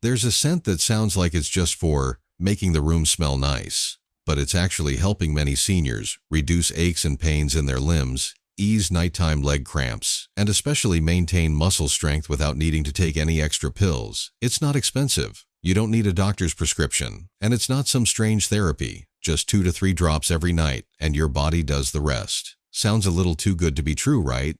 There's a scent that sounds like it's just for making the room smell nice, but it's actually helping many seniors reduce aches and pains in their limbs, ease nighttime leg cramps, and especially maintain muscle strength without needing to take any extra pills. It's not expensive. You don't need a doctor's prescription, and it's not some strange therapy. Just 2 to 3 drops every night, and your body does the rest. Sounds a little too good to be true, right?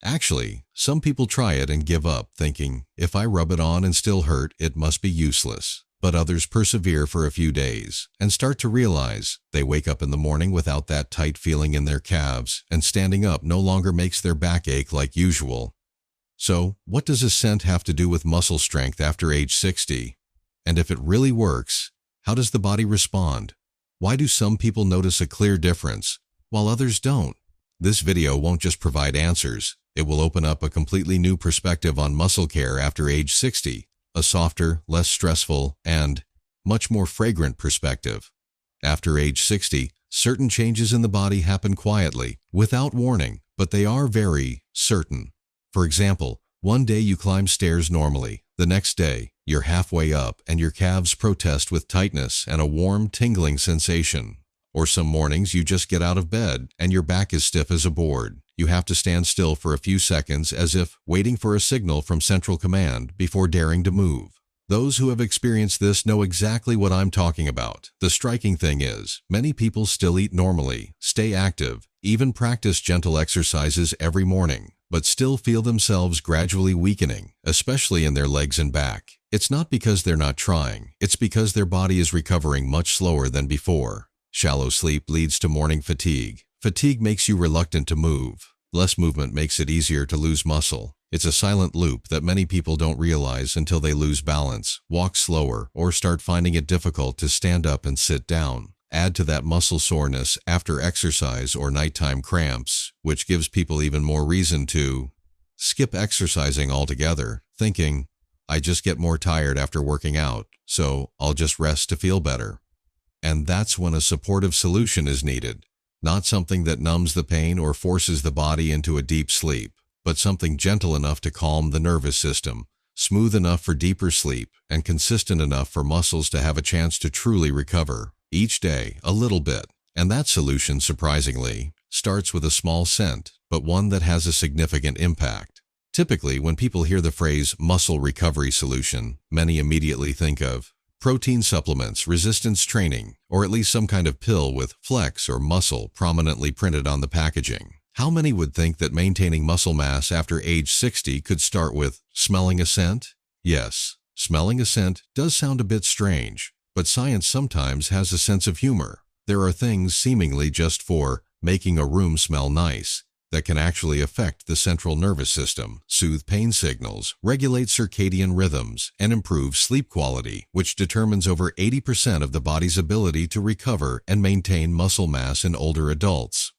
Actually, some people try it and give up, thinking, if I rub it on and still hurt, it must be useless. But others persevere for a few days and start to realize they wake up in the morning without that tight feeling in their calves, and standing up no longer makes their back ache like usual. So, what does a scent have to do with muscle strength after age 60? And if it really works, how does the body respond? Why do some people notice a clear difference, while others don't? This video won't just provide answers. It will open up a completely new perspective on muscle care after age 60, a softer, less stressful, and much more fragrant perspective. After age 60, certain changes in the body happen quietly, without warning, but they are very certain. For example, one day you climb stairs normally. The next day, you're halfway up and your calves protest with tightness and a warm, tingling sensation. Or some mornings you just get out of bed and your back is stiff as a board. You have to stand still for a few seconds as if waiting for a signal from central command before daring to move. Those who have experienced this know exactly what I'm talking about. The striking thing is, many people still eat normally, stay active, even practice gentle exercises every morning, but still feel themselves gradually weakening, especially in their legs and back. It's not because they're not trying, it's because their body is recovering much slower than before. Shallow sleep leads to morning fatigue. Fatigue makes you reluctant to move. Less movement makes it easier to lose muscle. It's a silent loop that many people don't realize until they lose balance, walk slower, or start finding it difficult to stand up and sit down. Add to that muscle soreness after exercise or nighttime cramps, which gives people even more reason to skip exercising altogether, thinking, I just get more tired after working out, so I'll just rest to feel better. And that's when a supportive solution is needed. Not something that numbs the pain or forces the body into a deep sleep, but something gentle enough to calm the nervous system, smooth enough for deeper sleep, and consistent enough for muscles to have a chance to truly recover. Each day, a little bit. And that solution, surprisingly, starts with a small scent, but one that has a significant impact. Typically, when people hear the phrase muscle recovery solution, many immediately think of protein supplements, resistance training, or at least some kind of pill with flex or muscle prominently printed on the packaging. How many would think that maintaining muscle mass after age 60 could start with smelling a scent? Yes, smelling a scent does sound a bit strange, but science sometimes has a sense of humor. There are things seemingly just for making a room smell nice that can actually affect the central nervous system, soothe pain signals, regulate circadian rhythms, and improve sleep quality, which determines over 80% of the body's ability to recover and maintain muscle mass in older adults.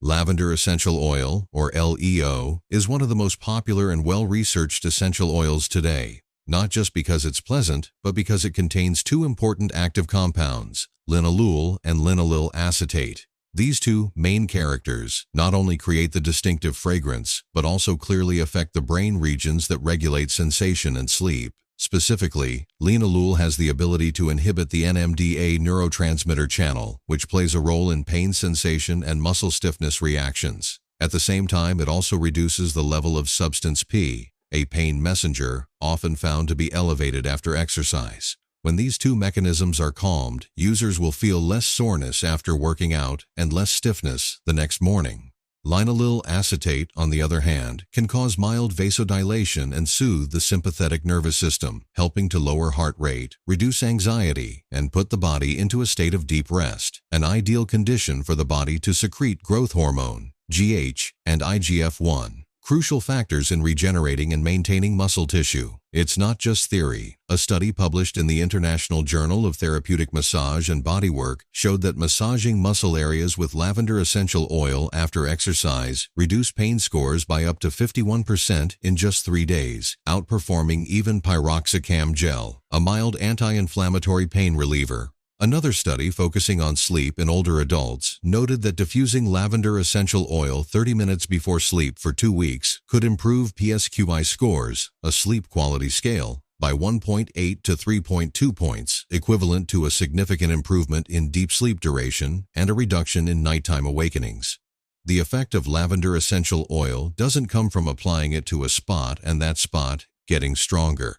Lavender essential oil, or LEO, is one of the most popular and well-researched essential oils today, not just because it's pleasant, but because it contains 2 important active compounds, linalool and linalool acetate. These 2 main characters not only create the distinctive fragrance, but also clearly affect the brain regions that regulate sensation and sleep. Specifically, linalool has the ability to inhibit the NMDA neurotransmitter channel, which plays a role in pain sensation and muscle stiffness reactions. At the same time, it also reduces the level of substance P, a pain messenger, often found to be elevated after exercise. When these 2 mechanisms are calmed, users will feel less soreness after working out and less stiffness the next morning. Linalool acetate, on the other hand, can cause mild vasodilation and soothe the sympathetic nervous system, helping to lower heart rate, reduce anxiety, and put the body into a state of deep rest, an ideal condition for the body to secrete growth hormone, GH, and IGF-1. Crucial factors in regenerating and maintaining muscle tissue. It's not just theory. A study published in the International Journal of Therapeutic Massage and Bodywork showed that massaging muscle areas with lavender essential oil after exercise reduced pain scores by up to 51% in just 3 days, outperforming even piroxicam gel, a mild anti-inflammatory pain reliever. Another study focusing on sleep in older adults noted that diffusing lavender essential oil 30 minutes before sleep for 2 weeks could improve PSQI scores, a sleep quality scale, by 1.8 to 3.2 points, equivalent to a significant improvement in deep sleep duration and a reduction in nighttime awakenings. The effect of lavender essential oil doesn't come from applying it to a spot and that spot getting stronger,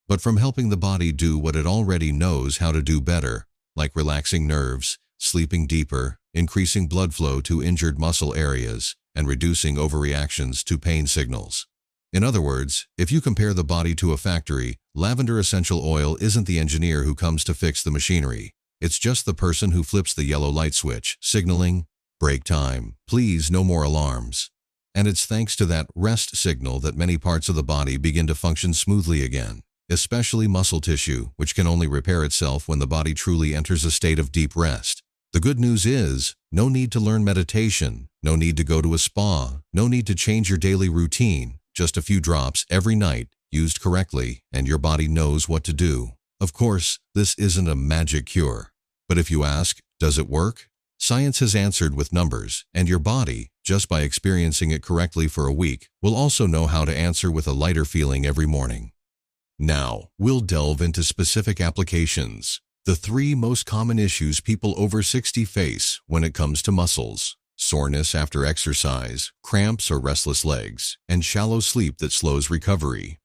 but from helping the body do what it already knows how to do better, like relaxing nerves, sleeping deeper, increasing blood flow to injured muscle areas, and reducing overreactions to pain signals. In other words, if you compare the body to a factory, lavender essential oil isn't the engineer who comes to fix the machinery. It's just the person who flips the yellow light switch, signaling, "Break time. Please, no more alarms." And it's thanks to that rest signal that many parts of the body begin to function smoothly again, especially muscle tissue, which can only repair itself when the body truly enters a state of deep rest. The good news is, no need to learn meditation, no need to go to a spa, no need to change your daily routine. Just a few drops every night, used correctly, and your body knows what to do. Of course, this isn't a magic cure. But if you ask, does it work? Science has answered with numbers, and your body, just by experiencing it correctly for a week, will also know how to answer with a lighter feeling every morning. Now, we'll delve into specific applications. The 3 most common issues people over 60 face when it comes to muscles: soreness after exercise, cramps or restless legs, and shallow sleep that slows recovery.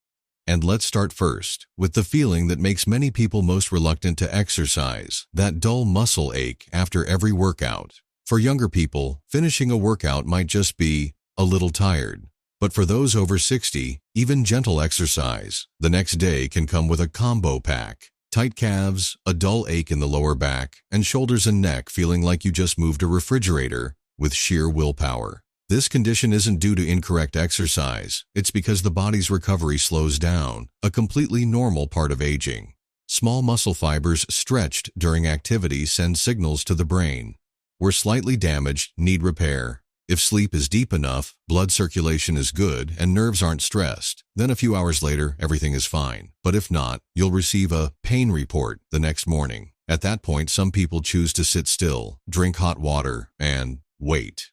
And let's start first with the feeling that makes many people most reluctant to exercise, that dull muscle ache after every workout. For younger people, finishing a workout might just be a little tired. But for those over 60, even gentle exercise the next day can come with a combo pack. Tight calves, a dull ache in the lower back, and shoulders and neck feeling like you just moved a refrigerator with sheer willpower. This condition isn't due to incorrect exercise, it's because the body's recovery slows down, a completely normal part of aging. Small muscle fibers stretched during activity send signals to the brain. We're slightly damaged, need repair. If sleep is deep enough, blood circulation is good, and nerves aren't stressed, then a few hours later, everything is fine. But if not, you'll receive a pain report the next morning. At that point, some people choose to sit still, drink hot water, and wait.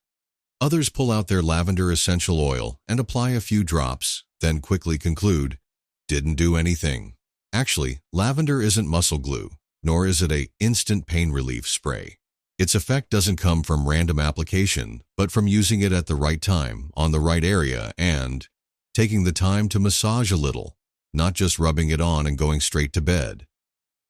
Others pull out their lavender essential oil and apply a few drops, then quickly conclude, didn't do anything. Actually, lavender isn't muscle glue, nor is it an instant pain relief spray. Its effect doesn't come from random application, but from using it at the right time, on the right area, and taking the time to massage a little, not just rubbing it on and going straight to bed.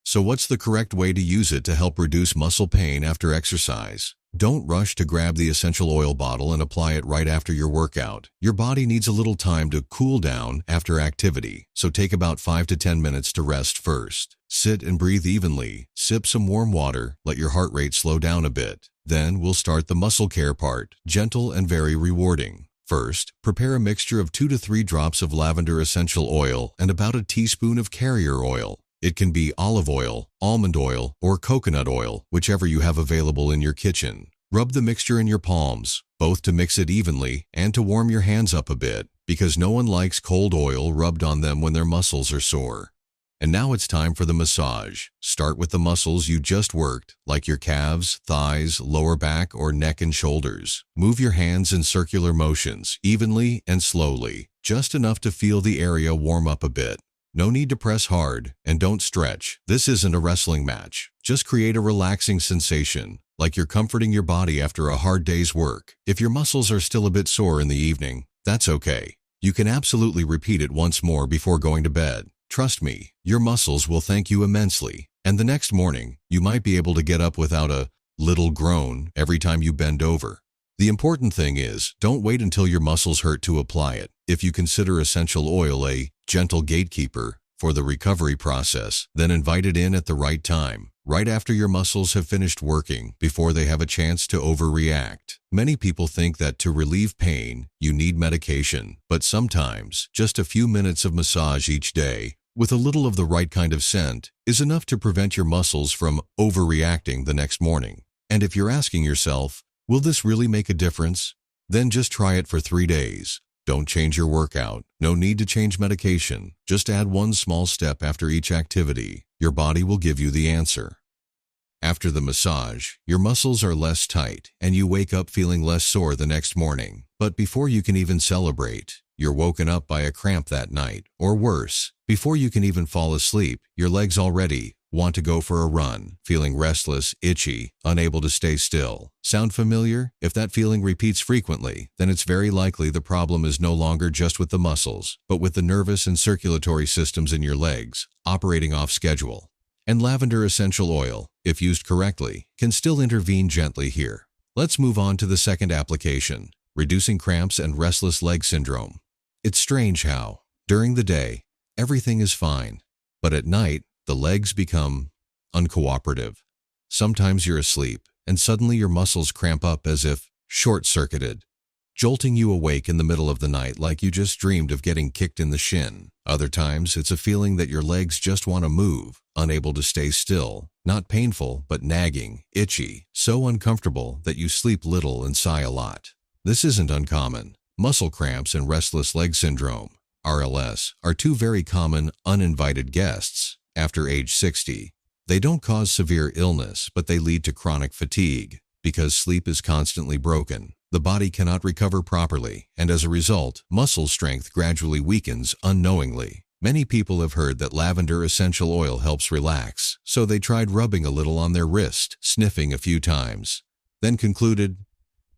So what's the correct way to use it to help reduce muscle pain after exercise? Don't rush to grab the essential oil bottle and apply it right after your workout. Your body needs a little time to cool down after activity, so take about 5 to 10 minutes to rest first. Sit and breathe evenly, sip some warm water, let your heart rate slow down a bit. Then we'll start the muscle care part, gentle and very rewarding. First, prepare a mixture of 2 to 3 drops of lavender essential oil and about a teaspoon of carrier oil. It can be olive oil, almond oil, or coconut oil, whichever you have available in your kitchen. Rub the mixture in your palms, both to mix it evenly and to warm your hands up a bit, because no one likes cold oil rubbed on them when their muscles are sore. And now it's time for the massage. Start with the muscles you just worked, like your calves, thighs, lower back, or neck and shoulders. Move your hands in circular motions, evenly and slowly, just enough to feel the area warm up a bit. No need to press hard, and don't stretch. This isn't a wrestling match. Just create a relaxing sensation, like you're comforting your body after a hard day's work. If your muscles are still a bit sore in the evening, that's okay. You can absolutely repeat it once more before going to bed. Trust me, your muscles will thank you immensely, and the next morning, you might be able to get up without a little groan every time you bend over. The important thing is, don't wait until your muscles hurt to apply it. If you consider essential oil a gentle gatekeeper for the recovery process, then invite it in at the right time, right after your muscles have finished working, before they have a chance to overreact. Many people think that to relieve pain, you need medication, but sometimes just a few minutes of massage each day, with a little of the right kind of scent, is enough to prevent your muscles from overreacting the next morning. And if you're asking yourself, will this really make a difference? Then just try it for 3 days. Don't change your workout. No need to change medication. Just add one small step after each activity. Your body will give you the answer. After the massage, your muscles are less tight and you wake up feeling less sore the next morning. But before you can even celebrate, you're woken up by a cramp that night, or worse, before you can even fall asleep, your legs already want to go for a run, feeling restless, itchy, unable to stay still. Sound familiar? If that feeling repeats frequently, then it's very likely the problem is no longer just with the muscles, but with the nervous and circulatory systems in your legs, operating off schedule. And lavender essential oil, if used correctly, can still intervene gently here. Let's move on to the second application, reducing cramps and restless leg syndrome. It's strange how, during the day, everything is fine, but at night, the legs become uncooperative. Sometimes you're asleep, and suddenly your muscles cramp up as if short-circuited, jolting you awake in the middle of the night like you just dreamed of getting kicked in the shin. Other times, it's a feeling that your legs just want to move, unable to stay still. Not painful, but nagging, itchy, so uncomfortable that you sleep little and sigh a lot. This isn't uncommon. Muscle cramps and restless leg syndrome, RLS, are two very common uninvited guests after age 60. They don't cause severe illness, but they lead to chronic fatigue. Because sleep is constantly broken, the body cannot recover properly, and as a result, muscle strength gradually weakens unknowingly. Many people have heard that lavender essential oil helps relax, so they tried rubbing a little on their wrist, sniffing a few times, then concluded,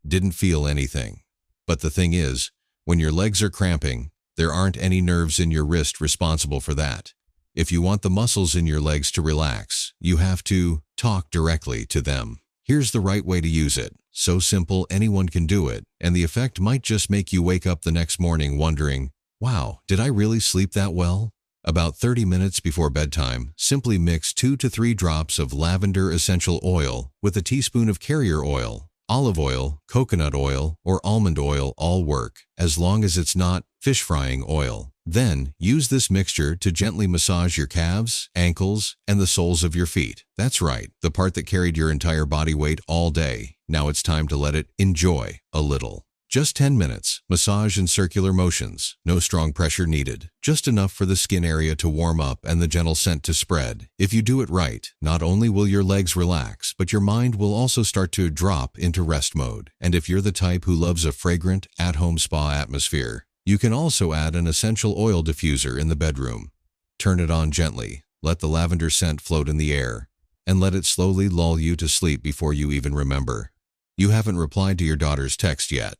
didn't feel anything. But the thing is, when your legs are cramping, there aren't any nerves in your wrist responsible for that. If you want the muscles in your legs to relax, you have to talk directly to them. Here's the right way to use it. So simple anyone can do it, and the effect might just make you wake up the next morning wondering, wow, did I really sleep that well? About 30 minutes before bedtime, simply mix 2 to 3 drops of lavender essential oil with a teaspoon of carrier oil. Olive oil, coconut oil, or almond oil all work, as long as it's not fish frying oil. Then, use this mixture to gently massage your calves, ankles, and the soles of your feet. That's right, the part that carried your entire body weight all day. Now it's time to let it enjoy a little. Just 10 minutes, massage in circular motions, no strong pressure needed, just enough for the skin area to warm up and the gentle scent to spread. If you do it right, not only will your legs relax, but your mind will also start to drop into rest mode. And if you're the type who loves a fragrant, at-home spa atmosphere, you can also add an essential oil diffuser in the bedroom. Turn it on gently, let the lavender scent float in the air, and let it slowly lull you to sleep before you even remember. You haven't replied to your daughter's text yet.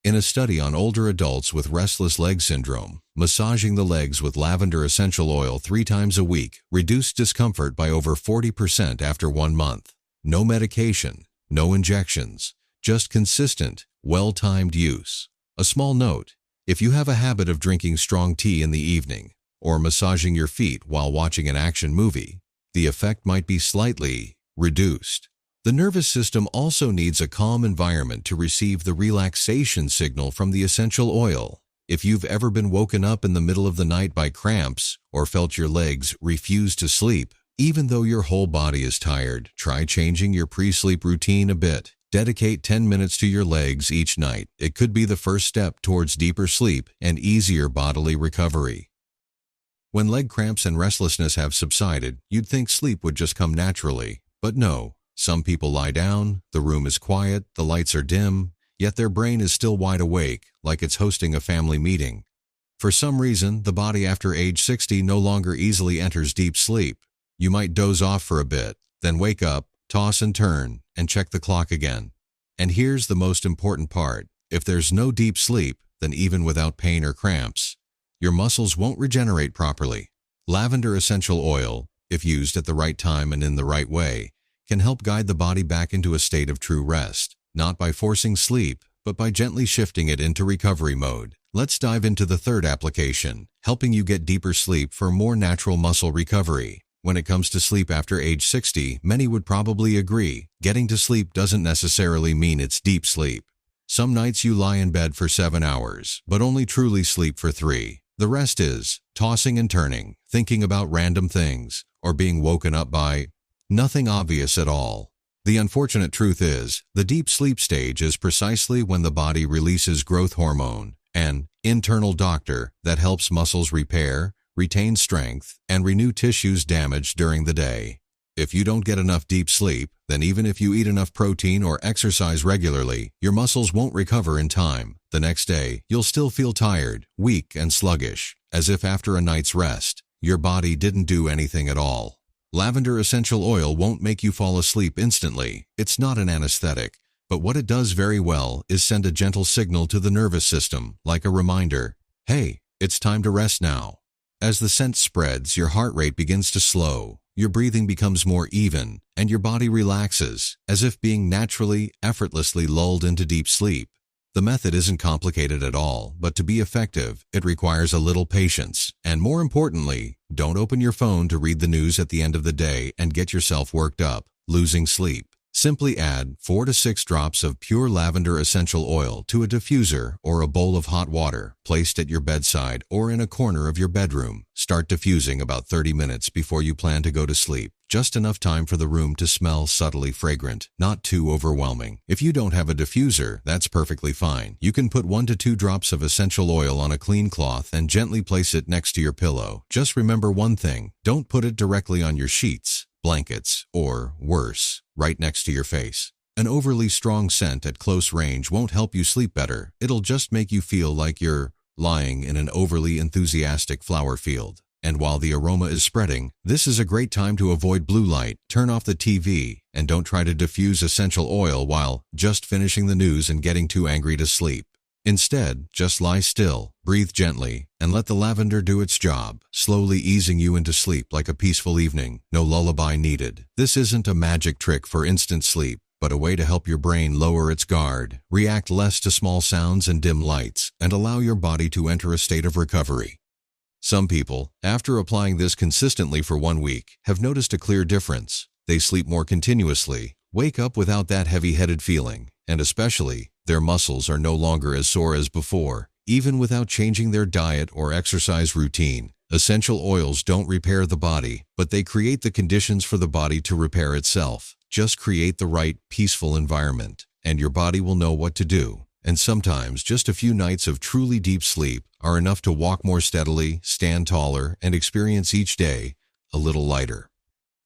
In a study on older adults with restless leg syndrome, massaging the legs with lavender essential oil 3 times a week reduced discomfort by over 40% after 1 month. No medication, no injections, just consistent, well-timed use. A small note, if you have a habit of drinking strong tea in the evening or massaging your feet while watching an action movie, the effect might be slightly reduced. The nervous system also needs a calm environment to receive the relaxation signal from the essential oil. If you've ever been woken up in the middle of the night by cramps or felt your legs refuse to sleep, even though your whole body is tired, try changing your pre-sleep routine a bit. Dedicate 10 minutes to your legs each night. It could be the first step towards deeper sleep and easier bodily recovery. When leg cramps and restlessness have subsided, you'd think sleep would just come naturally, but no. Some people lie down, the room is quiet, the lights are dim, yet their brain is still wide awake, like it's hosting a family meeting. For some reason, the body after age 60 no longer easily enters deep sleep. You might doze off for a bit, then wake up, toss and turn, and check the clock again. And here's the most important part. If there's no deep sleep, then even without pain or cramps, your muscles won't regenerate properly. Lavender essential oil, if used at the right time and in the right way, can help guide the body back into a state of true rest, not by forcing sleep, but by gently shifting it into recovery mode. Let's dive into the third application, helping you get deeper sleep for more natural muscle recovery. When it comes to sleep after age 60, many would probably agree, getting to sleep doesn't necessarily mean it's deep sleep. Some nights you lie in bed for 7 hours, but only truly sleep for 3. The rest is tossing and turning, thinking about random things, or being woken up by nothing obvious at all. The unfortunate truth is, the deep sleep stage is precisely when the body releases growth hormone, an internal doctor that helps muscles repair, retain strength, and renew tissues damaged during the day. If you don't get enough deep sleep, then even if you eat enough protein or exercise regularly, your muscles won't recover in time. The next day, you'll still feel tired, weak, and sluggish, as if after a night's rest, your body didn't do anything at all. Lavender essential oil won't make you fall asleep instantly. It's not an anesthetic, but what it does very well is send a gentle signal to the nervous system, like a reminder, hey, it's time to rest now. As the scent spreads, your heart rate begins to slow, your breathing becomes more even, and your body relaxes, as if being naturally, effortlessly lulled into deep sleep. The method isn't complicated at all, but to be effective, it requires a little patience. And more importantly, don't open your phone to read the news at the end of the day and get yourself worked up, losing sleep. Simply add 4 to 6 drops of pure lavender essential oil to a diffuser or a bowl of hot water placed at your bedside or in a corner of your bedroom. Start diffusing about 30 minutes before you plan to go to sleep. Just enough time for the room to smell subtly fragrant, not too overwhelming. If you don't have a diffuser, that's perfectly fine. You can put 1 to 2 drops of essential oil on a clean cloth and gently place it next to your pillow. Just remember one thing, don't put it directly on your sheets, blankets, or, worse, right next to your face. An overly strong scent at close range won't help you sleep better. It'll just make you feel like you're lying in an overly enthusiastic flower field. And while the aroma is spreading, this is a great time to avoid blue light, turn off the TV, and don't try to diffuse essential oil while just finishing the news and getting too angry to sleep. Instead, just lie still, breathe gently, and let the lavender do its job, slowly easing you into sleep like a peaceful evening. No lullaby needed. This isn't a magic trick for instant sleep, but a way to help your brain lower its guard, react less to small sounds and dim lights, and allow your body to enter a state of recovery. Some people, after applying this consistently for 1 week, have noticed a clear difference. They sleep more continuously, wake up without that heavy-headed feeling, and especially, their muscles are no longer as sore as before, even without changing their diet or exercise routine. Essential oils don't repair the body, but they create the conditions for the body to repair itself. Just create the right, peaceful environment, and your body will know what to do. And sometimes just a few nights of truly deep sleep are enough to walk more steadily, stand taller, and experience each day a little lighter.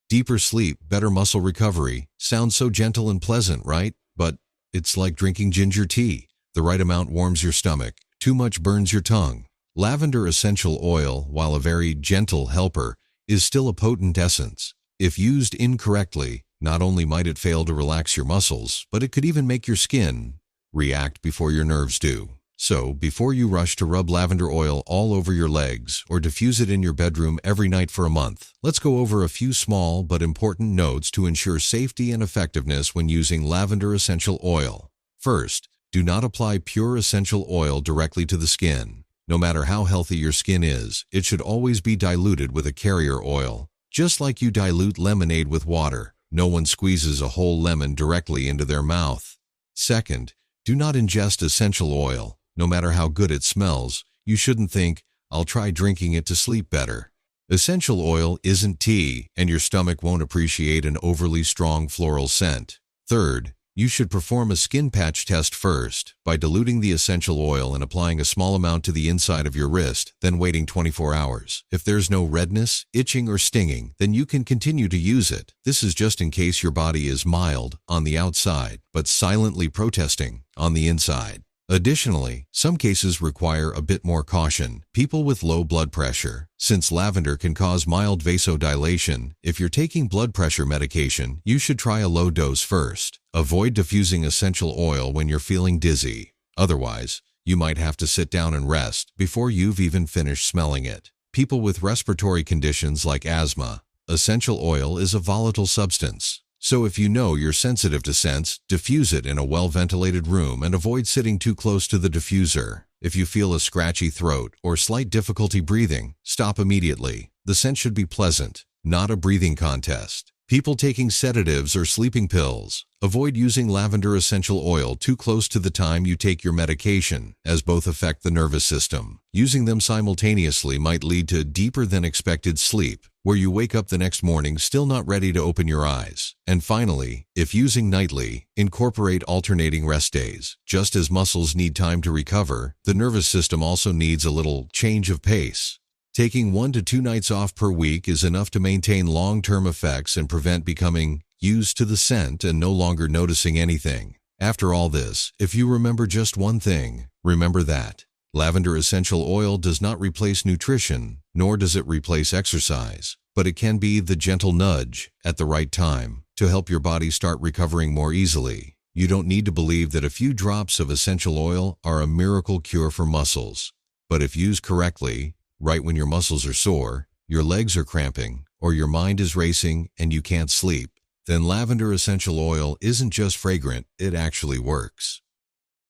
Deeper sleep, better muscle recovery. Sounds so gentle and pleasant, right? But it's like drinking ginger tea. The right amount warms your stomach, too much burns your tongue. Lavender essential oil, while a very gentle helper, is still a potent essence. If used incorrectly, not only might it fail to relax your muscles, but it could even make your skin react before your nerves do. So, before you rush to rub lavender oil all over your legs or diffuse it in your bedroom every night for a month, let's go over a few small but important notes to ensure safety and effectiveness when using lavender essential oil. First, do not apply pure essential oil directly to the skin. No matter how healthy your skin is, it should always be diluted with a carrier oil. Just like you dilute lemonade with water, no one squeezes a whole lemon directly into their mouth. Second, do not ingest essential oil. No matter how good it smells, you shouldn't think, I'll try drinking it to sleep better. Essential oil isn't tea, and your stomach won't appreciate an overly strong floral scent. Third, you should perform a skin patch test first by diluting the essential oil and applying a small amount to the inside of your wrist, then waiting 24 hours. If there's no redness, itching, or stinging, then you can continue to use it. This is just in case your body is mild on the outside, but silently protesting on the inside. Additionally, some cases require a bit more caution. People with low blood pressure. Since lavender can cause mild vasodilation, if you're taking blood pressure medication, you should try a low dose first. Avoid diffusing essential oil when you're feeling dizzy. Otherwise, you might have to sit down and rest before you've even finished smelling it. People with respiratory conditions like asthma. Essential oil is a volatile substance. So if you know you're sensitive to scents, diffuse it in a well-ventilated room and avoid sitting too close to the diffuser. If you feel a scratchy throat or slight difficulty breathing, stop immediately. The scent should be pleasant, not a breathing contest. People taking sedatives or sleeping pills. Avoid using lavender essential oil too close to the time you take your medication, as both affect the nervous system. Using them simultaneously might lead to deeper than expected sleep, where you wake up the next morning still not ready to open your eyes. And finally, if using nightly, incorporate alternating rest days. Just as muscles need time to recover, the nervous system also needs a little change of pace. Taking 1 to 2 nights off per week is enough to maintain long-term effects and prevent becoming used to the scent and no longer noticing anything. After all this, if you remember just one thing, remember that lavender essential oil does not replace nutrition, nor does it replace exercise, but it can be the gentle nudge at the right time to help your body start recovering more easily. You don't need to believe that a few drops of essential oil are a miracle cure for muscles. But if used correctly, right when your muscles are sore, your legs are cramping, or your mind is racing and you can't sleep, then lavender essential oil isn't just fragrant, it actually works.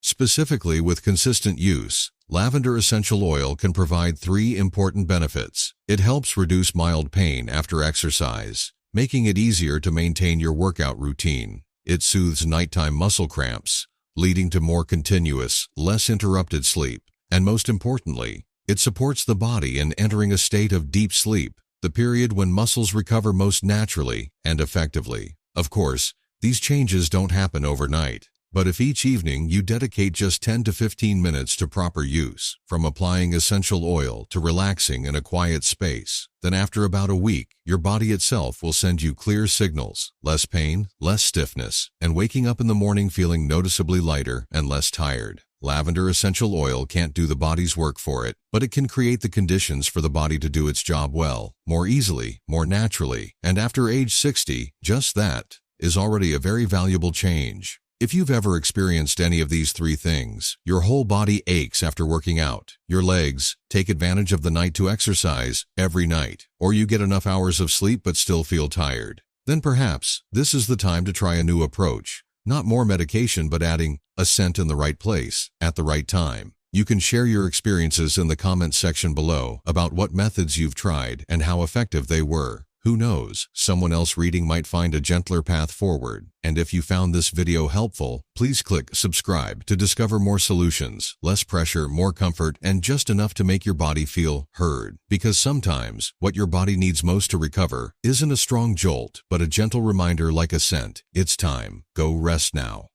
Specifically, with consistent use, lavender essential oil can provide 3 important benefits. It helps reduce mild pain after exercise, making it easier to maintain your workout routine. It soothes nighttime muscle cramps, leading to more continuous, less interrupted sleep. And most importantly, it supports the body in entering a state of deep sleep, the period when muscles recover most naturally and effectively. Of course, these changes don't happen overnight. But if each evening you dedicate just 10 to 15 minutes to proper use, from applying essential oil to relaxing in a quiet space, then after about a week, your body itself will send you clear signals, less pain, less stiffness, and waking up in the morning feeling noticeably lighter and less tired. Lavender essential oil can't do the body's work for it, but it can create the conditions for the body to do its job well, more easily, more naturally, and after age 60, just that is already a very valuable change. If you've ever experienced any of these 3 things, your whole body aches after working out, your legs take advantage of the night to exercise every night, or you get enough hours of sleep but still feel tired, then perhaps this is the time to try a new approach. Not more medication, but adding a scent in the right place, at the right time. You can share your experiences in the comments section below about what methods you've tried and how effective they were. Who knows, someone else reading might find a gentler path forward. And if you found this video helpful, please click subscribe to discover more solutions, less pressure, more comfort, and just enough to make your body feel heard. Because sometimes, what your body needs most to recover isn't a strong jolt, but a gentle reminder like a scent. It's time. Go rest now.